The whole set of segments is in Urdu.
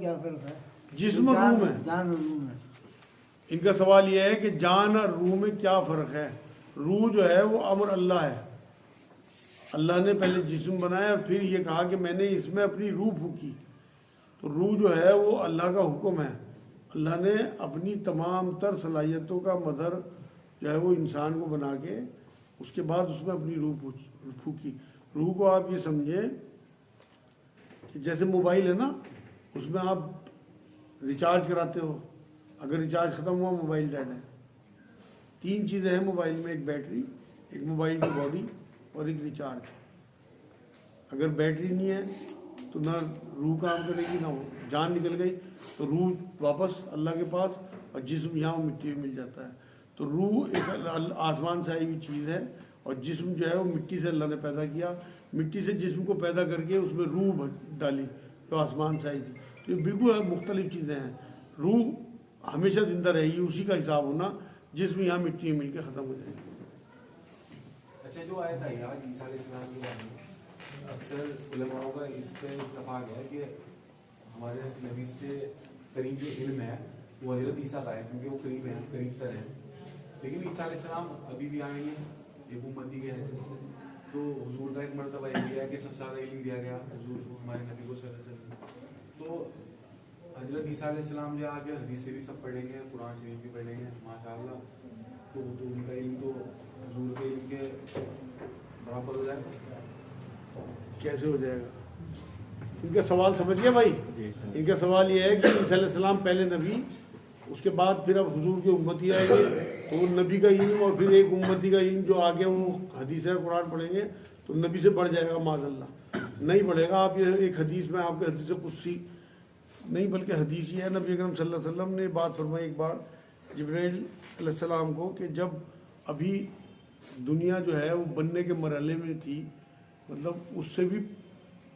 کیا فرق ہے؟ جسم اور روح میں جان اور روح میں ان کا سوال یہ ہے کہ جان اور روح میں کیا فرق ہے؟ روح جو ہے وہ امر اللہ ہے، اللہ نے پہلے جسم بنایا اور پھر یہ کہا کہ میں نے اس میں اپنی روح پھونکی، تو روح جو ہے وہ اللہ کا حکم ہے، اللہ نے اپنی تمام تر صلاحیتوں کا مظہر جو ہے وہ انسان کو بنا کے اس کے بعد اس میں اپنی روح پھونکی۔ روح کو آپ یہ سمجھیں کہ جیسے موبائل ہے نا، اس میں آپ ریچارج کراتے ہو، اگر ریچارج ختم ہوا موبائل ڈیڈ ہے۔ تین چیزیں ہیں موبائل میں، ایک بیٹری، ایک موبائل کی باڈی اور ایک ریچارج۔ اگر بیٹری نہیں ہے تو نہ روح کام کرے گی، نہ جان نکل گئی تو روح واپس اللہ کے پاس اور جسم یہاں مٹی میں مل جاتا ہے۔ تو روح ایک آسمان سے آئی ہوئی چیز ہے اور جسم جو ہے وہ مٹی سے اللہ نے پیدا کیا، مٹی سے جسم کو پیدا کر کے اس میں روح ڈالی تو آسمان سے آئی تھی۔ تو یہ بالکل مختلف چیزیں ہیں۔ روح ہمیشہ زندہ رہے گی، اسی کا حساب ہونا، جسم یہاں مٹی میں مل کے ختم ہو جائے گا۔ اچھا، جو آیت ہے یار عیسیٰ علیہ السلام کے بارے میں اکثر علماء کا اس پہ اتفاق ہے کہ ہمارے نبی سے قریب جو علم ہے وہ حضرت عیسیٰ کا ہے، کیونکہ وہ قریب ہیں، قریب تر ہیں، لیکن عیسیٰ علیہ السلام ابھی بھی آئے ہیں ایک امتی کے حیثیت سے۔ تو حضور کا ایک مرتبہ یہ بھی ہے کہ سب سے زیادہ علم دیا گیا حضور کو، ہمارے نبی کو صلی اللہ علیہ وسلم۔ تو حضرت عیسیٰ علیہ السلام جو آگے حدیث سے بھی سب پڑھیں گے، قرآن شریف بھی پڑھیں گے ماشاء اللہ، تو ان کا علم تو حضور کے علم کے برابر ہو جائے گا؟ کیسے ہو جائے گا؟ ان کا سوال سمجھ گیا بھائی؟ ان کا سوال یہ ہے کہ عیسیٰ علیہ السلام پہلے نبی، اس کے بعد پھر اب حضور کے امتی آئیں گے تو وہ نبی کا علم اور پھر ایک امتی کا علم جو آگے وہ حدیث قرآن پڑھیں گے تو نبی سے بڑھ جائے گا، معاذ اللہ نہیں بڑھے گا۔ آپ یہ ایک حدیث میں آپ کے حدیث قدسی نہیں بلکہ حدیث یہ ہے، نبی اکرم صلی اللہ علیہ وسلم نے بات فرمائی ایک بار جبرائیل علیہ السلام کو کہ جب ابھی دنیا جو ہے وہ بننے کے مرحلے میں تھی، مطلب اس سے بھی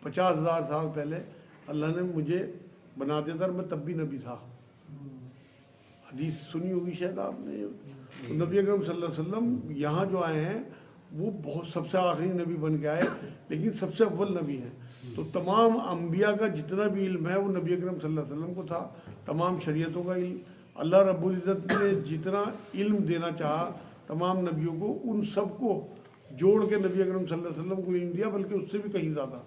50,000 سال پہلے اللہ نے مجھے بنا دیا تھا، میں تب بھی نبی تھا۔ حدیث سنی ہوگی شاید آپ نے۔ نبی اکرم صلی اللہ علیہ وسلم یہاں جو آئے ہیں وہ بہت سب سے آخری نبی بن کے آئے، لیکن سب سے اول نبی ہیں۔ تو تمام انبیاء کا جتنا بھی علم ہے وہ نبی اکرم صلی اللہ علیہ وسلم کو تھا، تمام شریعتوں کا علم۔ اللہ رب العزت نے جتنا علم دینا چاہا تمام نبیوں کو، ان سب کو جوڑ کے نبی اکرم صلی اللہ علیہ وسلم کو علم دیا، بلکہ اس سے بھی کہیں زیادہ۔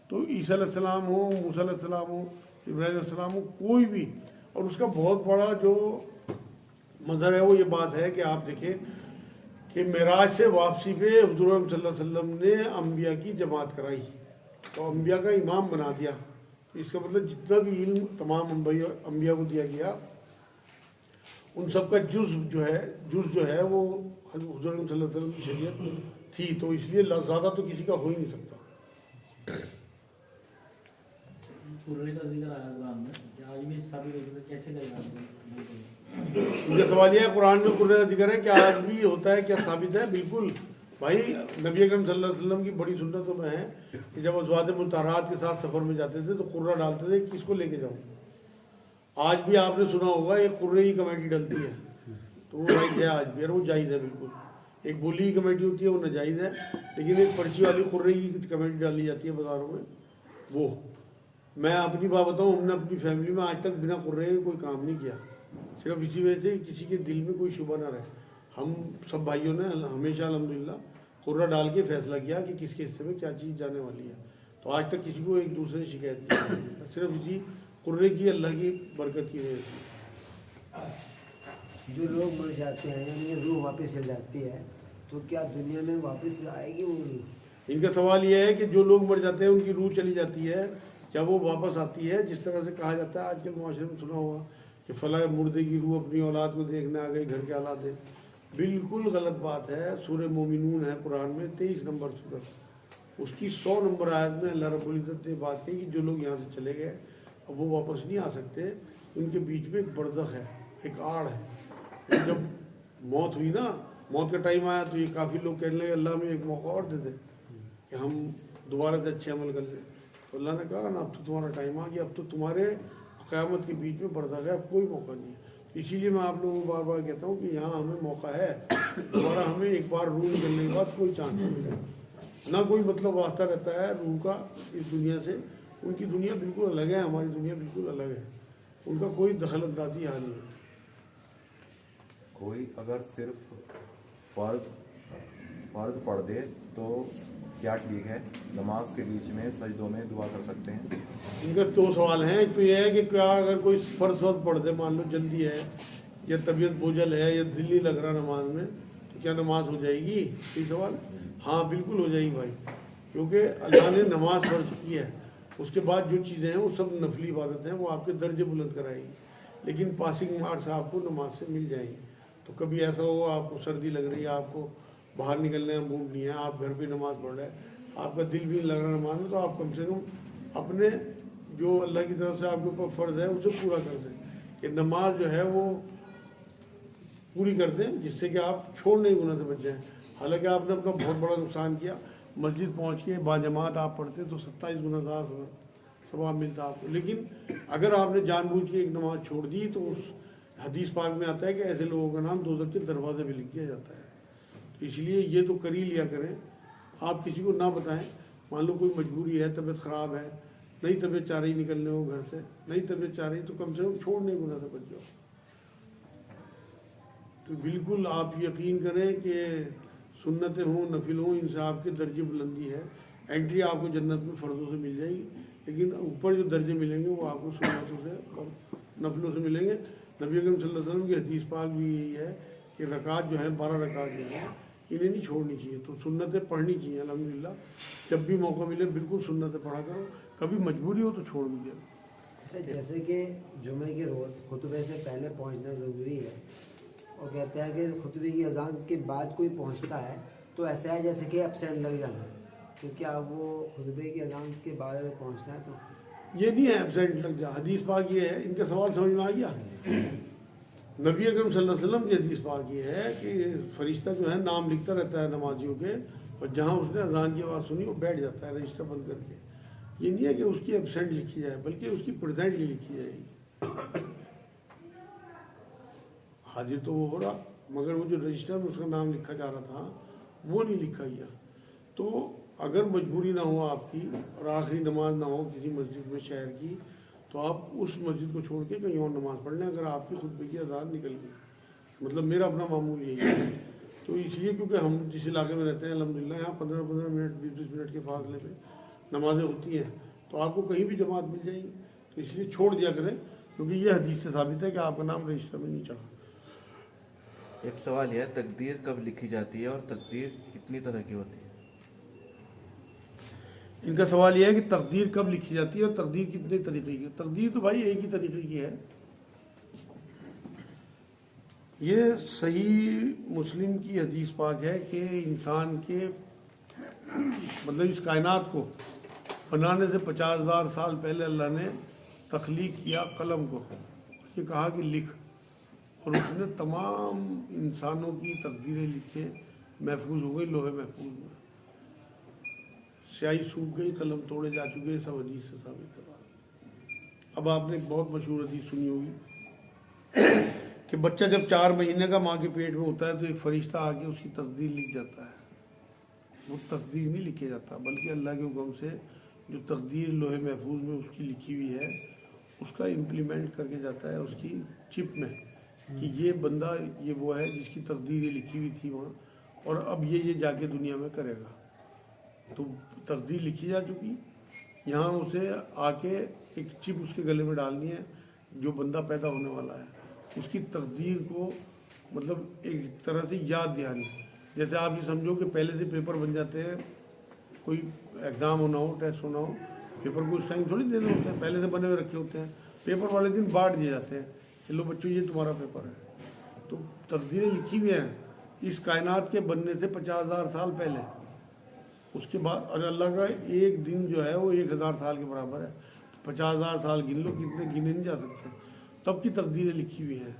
تو عیسیٰ علیہ السلام ہو، موسیٰ علیہ السلام ہو، ابراہیم علیہ السلام ہو، کوئی بھی، اور اس کا بہت بڑا جو مظہر ہے وہ یہ بات ہے کہ آپ دیکھیں کہ معراج سے واپسی پہ حضور صلی اللہ علیہ وسلم نے انبیاء کی جماعت کرائی اور انبیاء کا امام بنا دیا۔ اس کا مطلب جتنا بھی علم تمام انبیاء کو دیا گیا ان سب کا جز جو ہے وہ حضور صلی اللہ علیہ وسلم کی شریعت تھی، تو اس لیے زیادہ تو کسی کا ہو ہی نہیں سکتا۔ قرے کا ذکر آیا قرآن میں کہ آج بھی ثابت ہوتا ہے، کیسے کرے؟ ان کا سوال یہ ہے قرآن میں قرے کا ذکر ہے کہ آج بھی ہوتا ہے، کیا ثابت ہے؟ بالکل بھائی، نبی اکرم صلی اللہ علیہ وسلم کی بڑی سنتوں میں ہے کہ جب ازواج مطہرات کے ساتھ سفر میں جاتے تھے تو قرہ ڈالتے تھے، کس کو لے کے جاؤں؟ آج بھی آپ نے سنا ہوگا ایک قرے کی کمیٹی ڈلتی ہے، تو وہ رائٹ ہے آج بھی، اور وہ جائز ہے بالکل۔ ایک بولی کی کمیٹی ہوتی ہے وہ ناجائز ہے، لیکن ایک پرچی والی قرے کی کمیٹی ڈالی جاتی ہے بازاروں میں۔ وہ میں اپنی بات بتاؤں، ہم نے اپنی فیملی میں آج تک بنا قرے کے کوئی کام نہیں کیا، صرف اسی وجہ سے کسی کے دل میں کوئی شبہ نہ رہے۔ ہم سب بھائیوں نے ہمیشہ الحمدللہ قرہ ڈال کے فیصلہ کیا کہ کس کے حصے میں کیا چیز جانے والی ہے، تو آج تک کسی کو ایک دوسرے سے شکایت نہیں، صرف اسی قرے کی اللہ کی برکت کی وجہ سے۔ جو لوگ مر جاتے ہیں یعنی روح واپس چل جاتی ہے تو کیا دنیا میں واپس آئے گی وہ روح؟ ان کا سوال یہ ہے کہ جو لوگ مر جاتے ہیں ان کی روح چلی جاتی ہے، کیا وہ واپس آتی ہے؟ جس طرح سے کہا جاتا ہے آج کل معاشرے میں سنا ہوگا کہ فلاں مردے کی روح اپنی اولاد کو دیکھنے آ گئی، گھر کے حالات ہے، بالکل غلط بات ہے۔ سورہ مومنون ہے قرآن میں 23 نمبر سورہ، اس کی 100 نمبر آیت میں اللہ رب العزت نے بات کی کہ جو لوگ یہاں سے چلے گئے اب وہ واپس نہیں آ سکتے، ان کے بیچ میں ایک برزخ ہے، ایک آڑ ہے۔ جب موت ہوئی نا، موت کا ٹائم آیا تو یہ کافی لوگ کہنے لگے اللہ میں ایک موقع اور دے دے کہ ہم دوبارہ سے اچھے عمل کر لیں، تو اللہ نے کہا نا اب تو تمہارا ٹائم آ گیا، اب تو تمہارے قیامت کے بیچ میں برزخ ہے، اب کوئی موقع نہیں ہے۔ اسی لیے میں آپ لوگوں کو بار بار کہتا ہوں کہ یہاں ہمیں موقع ہے، دوبارہ ہمیں ایک بار روح نکلنے کے بعد کوئی چانس نہیں ملے، نہ کوئی مطلب واسطہ رہتا ہے روح کا اس دنیا سے، ان کی دنیا بالکل الگ ہے، ہماری دنیا بالکل الگ ہے، ان کا کوئی دخل اندازی یہاں نہیں ہے۔ کوئی اگر صرف فرض پڑھ دے تو کیا ٹھیک ہے؟ نماز کے بیچ میں سجدوں میں دعا کر سکتے ہیں؟ ان کا دو سوال ہیں، ایک تو یہ ہے کہ کیا اگر کوئی فرض پڑھ دے، مان لو جلدی ہے یا طبیعت بوجھل ہے یا دل نہیں لگ رہا نماز میں، تو کیا نماز ہو جائے گی؟ یہ سوال ہاں بالکل ہو جائے گی بھائی، کیونکہ اللہ نے نماز فرض کی ہے، اس کے بعد جو چیزیں ہیں وہ سب نفلی عبادت ہیں، وہ آپ کے درجے بلند کرائے گی، لیکن پاسنگ مارکس آپ کو نماز سے مل جائیں گے۔ تو کبھی ایسا ہو آپ کو سردی لگ رہی ہے، آپ کو باہر نکلنے کا موڈ نہیں ہے، آپ گھر پہ نماز پڑھ رہے ہیں، آپ کا دل بھی نہیں لگ رہا نماز میں، تو آپ کم سے کم اپنے جو اللہ کی طرف سے آپ کے اوپر فرض ہے اسے پورا کر دیں، کہ نماز جو ہے وہ پوری کر دیں، جس سے کہ آپ چھوڑنے گناہ سے بچ جائیں۔ حالانکہ آپ نے اپنا بہت بڑا نقصان کیا، مسجد پہنچ کے باجماعت آپ پڑھتے تو 27 گنا زیادہ ثواب ملتا آپ کو، لیکن اگر آپ نے جان بوجھ کے ایک نماز چھوڑ دی تو اس حدیث پاک میں آتا ہے کہ ایسے لوگوں کا نام دوزخ کے دروازے پہ لکھ دیا جاتا ہے۔ تو اس لیے یہ تو کر ہی لیا کریں، آپ کسی کو نہ بتائیں۔ مان لو کوئی مجبوری ہے، طبیعت خراب ہے، نہیں طبیعت چاہ رہی نکلنے ہو گھر سے، نہیں طبیعت چاہ رہی، تو کم سے کم چھوڑنے گناہ سے بچ جاؤ۔ تو بالکل آپ یقین کریں کہ سنتیں ہوں نفل ہوں، ان سے آپ کے درجے بلندی ہے، انٹری آپ کو جنت میں فرضوں سے مل جائے گی، لیکن اوپر جو درجے ملیں گے وہ آپ کو سنتوں سے اور نفلوں سے ملیں گے۔ نبی اکرم صلی اللہ علیہ وسلم کی حدیث پاک بھی یہی ہے کہ رکعت جو ہے 12 رکعت جو ہے انہیں نہیں چھوڑنی چاہیے، تو سنتیں پڑھنی چاہیے الحمدللہ، جب بھی موقع ملے بالکل سنتیں پڑھا کرو، کبھی مجبوری ہو تو چھوڑ بھی دیا۔ اچھا، جیسے کہ جمعے کے روز خطبے سے پہلے پہنچنا ضروری ہے، اور کہتے ہیں کہ خطبے کی اذان کے بعد کوئی پہنچتا ہے تو ایسا ہے جیسے کہ ایبسینٹ لگ جانا، کیونکہ اب وہ خطبے کی اذان کے بعد پہنچتا ہے تو یہ نہیں ہے ایبسینٹ لگ جا، حدیث پاک یہ ہے، ان کا سوال سمجھ میں آ گیا؟ نبی اکرم صلی اللہ علیہ وسلم کی حدیث پاک یہ ہے کہ فرشتہ جو ہے نام لکھتا رہتا ہے نمازیوں کے، اور جہاں اس نے اذان کی آواز سنی وہ بیٹھ جاتا ہے رجسٹر بند کر کے۔ یہ نہیں ہے کہ اس کی ایبسینٹ لکھی جائے، بلکہ اس کی پریزنٹلی لکھی جائے گی۔ حاضر تو وہ ہو رہا، مگر وہ جو رجسٹر میں اس کا نام لکھا جا رہا تھا وہ نہیں لکھا گیا۔ تو اگر مجبوری نہ ہو آپ کی اور آخری نماز نہ ہو کسی مسجد میں شہر کی، تو آپ اس مسجد کو چھوڑ کے کہیں اور نماز پڑھ لیں، اگر آپ کی خطبے کی اذان نکل گئی۔ مطلب میرا اپنا معمول یہی ہے۔ تو اس لیے کیونکہ ہم جس علاقے میں رہتے ہیں الحمدللہ یہاں 15 منٹ 20 منٹ کے فاصلے پہ نمازیں ہوتی ہیں، تو آپ کو کہیں بھی جماعت مل جائے گی، تو اس لیے چھوڑ دیا کریں، کیونکہ یہ حدیث سے ثابت ہے کہ آپ کا نام رجسٹر میں نہیں چڑھا۔ ایک سوال یہ ہے، تقدیر کب لکھی جاتی ہے اور تقدیر کتنی طرح کی ہوتی ہے؟ ان کا سوال یہ ہے کہ تقدیر کب لکھی جاتی ہے اور تقدیر کتنے طریقے کی ہے؟ تقدیر تو بھائی ایک ہی طریقے کی ہے۔ یہ صحیح مسلم کی حدیث پاک ہے کہ انسان کے مطلب اس کائنات کو بنانے سے 50,000 سال پہلے اللہ نے تخلیق کیا قلم کو، یہ کہا کہ لکھ، اور اس نے تمام انسانوں کی تقدیریں لکھے، محفوظ ہو گئی لوہے محفوظ میں، سیاہی سوکھ گئی، قلم توڑے جا چکے، سب حدیث سے ثابت ہے۔ اب آپ نے ایک بہت مشہور حدیث سنی ہوگی کہ بچہ جب 4 مہینے کا ماں کے پیٹ میں ہوتا ہے تو ایک فرشتہ آ کے اس کی تقدیر لکھ جاتا ہے۔ وہ تقدیر نہیں لکھے جاتا، بلکہ اللہ کے حکم سے جو تقدیر لوہے محفوظ میں اس کی لکھی ہوئی ہے اس کا امپلیمنٹ کر کے جاتا ہے اس کی چپ میں، کہ یہ بندہ یہ وہ ہے جس کی تقدیر یہ لکھی ہوئی تھی وہاں، اور اب یہ جا کے دنیا میں کرے گا۔ تو تقدیر لکھی جا چکی، یہاں اسے آ کے ایک چپ اس کے گلے میں ڈالنی ہے، جو بندہ پیدا ہونے والا ہے اس کی تقدیر کو مطلب ایک طرح سے یاد دہانی۔ جیسے آپ یہ سمجھو کہ پہلے سے پیپر بن جاتے ہیں، کوئی ایگزام ہونا ہو، ٹیسٹ ہونا ہو، پیپر کو اس ٹائم تھوڑی دینے ہوتے ہیں، پہلے سے بنے ہوئے رکھے ہوتے ہیں، پیپر والے دن بانٹ دیے جاتے ہیں، چلو بچوں یہ تمہارا پیپر ہے۔ تو تقدیریں لکھی ہوئی ہیں اس کائنات کے بننے سے 50,000 سال پہلے، اس کے بعد اور اللہ کا ایک دن جو ہے وہ 1,000 سال کے برابر ہے، 50,000 سال گن لو، کتنے گنے نہیں جا سکتے، تب کی تقدیریں لکھی ہوئی ہیں۔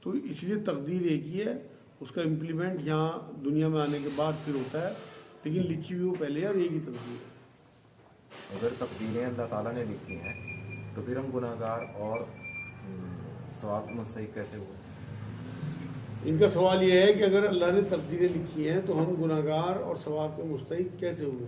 تو اس لیے تقدیر ایک ہی ہے، اس کا امپلیمنٹ یہاں دنیا میں آنے کے بعد پھر ہوتا ہے، لیکن لکھی ہوئی وہ پہلے ہے اور ایک ہی تقدیر ہے۔ اگر تقدیریں اللہ تعالیٰ نے لکھی ہیں تو پھر ہم گناہ گار اور ثواب کے مستحق کیسے ہوئے؟ ان کا سوال یہ ہے کہ اگر اللہ نے تقدیریں لکھی ہیں تو ہم گناہ گار اور ثواب کے مستحق کیسے ہوئے؟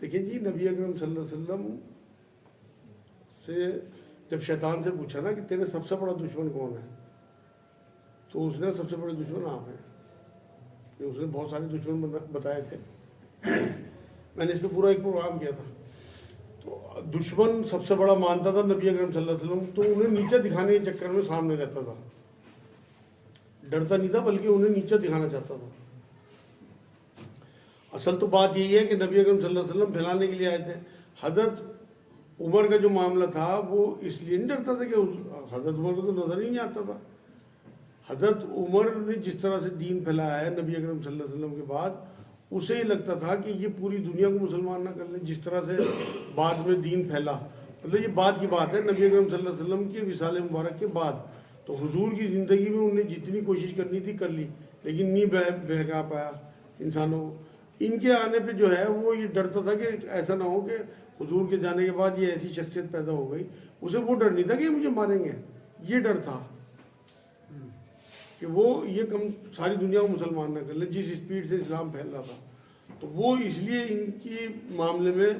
دیکھیں جی نبی اکرم صلی اللہ علیہ وسلم سے جب شیطان سے پوچھا نا کہ تیرے سب سے بڑا دشمن کون ہے، تو اس نے سب سے بڑے دشمن آپ ہیں، کہ اس نے بہت سارے دشمن بتائے تھے، میں نے اس پہ پورا ایک پروگرام کیا تھا۔ تو دشمن سب سے بڑا مانتا تھا نبی اکرم صلی اللہ علیہ وسلم، تو انہیں نیچے دکھانے کے چکر میں سامنے رہتا تھا، ڈرتا نہیں تھا بلکہ انہیں نیچے دکھانا چاہتا تھا۔ اصل تو بات یہی ہے کہ نبی اکرم صلی اللہ علیہ وسلم پھیلانے کے لیے آئے تھے۔ حضرت عمر کا جو معاملہ تھا وہ اس لیے نہیں ڈرتا تھا کہ حضرت عمر کو تو نظر ہی نہیں آتا تھا۔ حضرت عمر نے جس طرح سے دین پھیلایا ہے نبی اکرم صلی اللہ علیہ وسلم کے بعد، اسے ہی لگتا تھا کہ یہ پوری دنیا کو مسلمان نہ کر لیں، جس طرح سے بعد میں دین پھیلا۔ مطلب یہ بات کی بات ہے نبی اکرم صلی اللہ علیہ وسلم کے وصال مبارک کے بعد۔ تو حضور کی زندگی میں انہوں نے جتنی کوشش کرنی تھی کر لی، لیکن نہیں بہکا پایا انسانوں کو۔ ان کے آنے پہ جو ہے وہ یہ ڈرتا تھا کہ ایسا نہ ہو کہ حضور کے جانے کے بعد یہ ایسی شخصیت پیدا ہو گئی، اسے وہ ڈر نہیں تھا کہ یہ مجھے ماریں گے، یہ ڈر تھا کہ وہ یہ ساری دنیا کو مسلمان نہ کر لے جس اسپیڈ سے اسلام پھیل رہا تھا۔ تو وہ اس لیے ان کی معاملے میں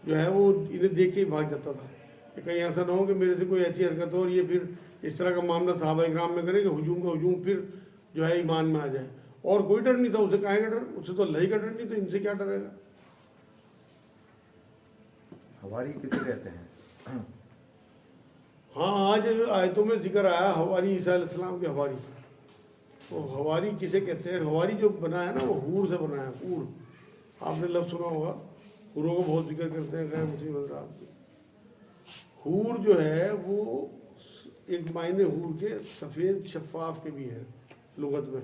جو ہے وہ انہیں دیکھ کے ہی بھاگ جاتا تھا کہ کہیں ایسا نہ ہو کہ میرے سے کوئی ایسی حرکت ہو اور یہ پھر اس طرح کا معاملہ صحابہ اکرام میں کرے کہ ہجوم کا ہجوم پھر جو ہے ایمان میں آ جائے۔ اور کوئی ڈر نہیں تھا، اسے کہاں کا ڈر، اسے تو اللہ ہی کا ڈر نہیں، تو ان سے کیا ڈرے گا۔ حواری کسے کہتے ہیں؟ ہاں آج آیتوں میں ذکر آیا حواری عیسیٰ علیہ السلام کے حواری۔ تو حواری کسے کہتے ہیں؟ حواری جو بنا ہے نا وہ حور سے بنا ہے، حور، آپ نے لفظ سنا ہوگا، حوروں کو بہت ذکر کرتے ہیں غیر مسلم حضرات کی۔ حور جو ہے وہ ایک معنی حور کے سفید شفاف کے بھی ہیں لغت میں۔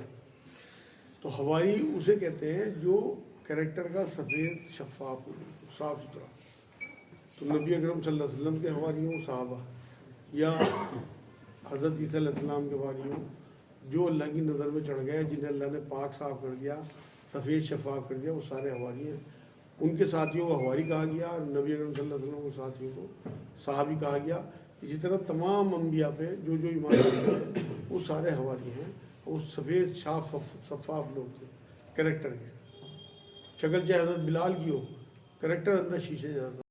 تو حواری اسے کہتے ہیں جو کریکٹر کا سفید شفاف ہو، صاف ستھرا۔ تو نبی اکرم صلی اللہ علیہ وسلم کے حواریوں، صحابہ یا حضرت عیسیٰ علیہ السلام کے حواریوں جو اللہ کی نظر میں چڑھ گئے، جنہیں اللہ نے پاک صاف کر دیا، سفید شفاف کر دیا، وہ سارے حواری ہیں۔ ان کے ساتھیوں کو حواری کہا گیا، اور نبی اکرم صلی اللہ علیہ وسلم کے ساتھیوں کو صحابی کہا گیا۔ اسی طرح تمام انبیاء پہ جو ایمان لاتے ہیں وہ سارے حواری ہیں، وہ سفید شفاف لوگ تھے کریکٹر کے۔ شکل چاہے حضرت بلال کی ہو، کریکٹر اندر شیشے جیسا۔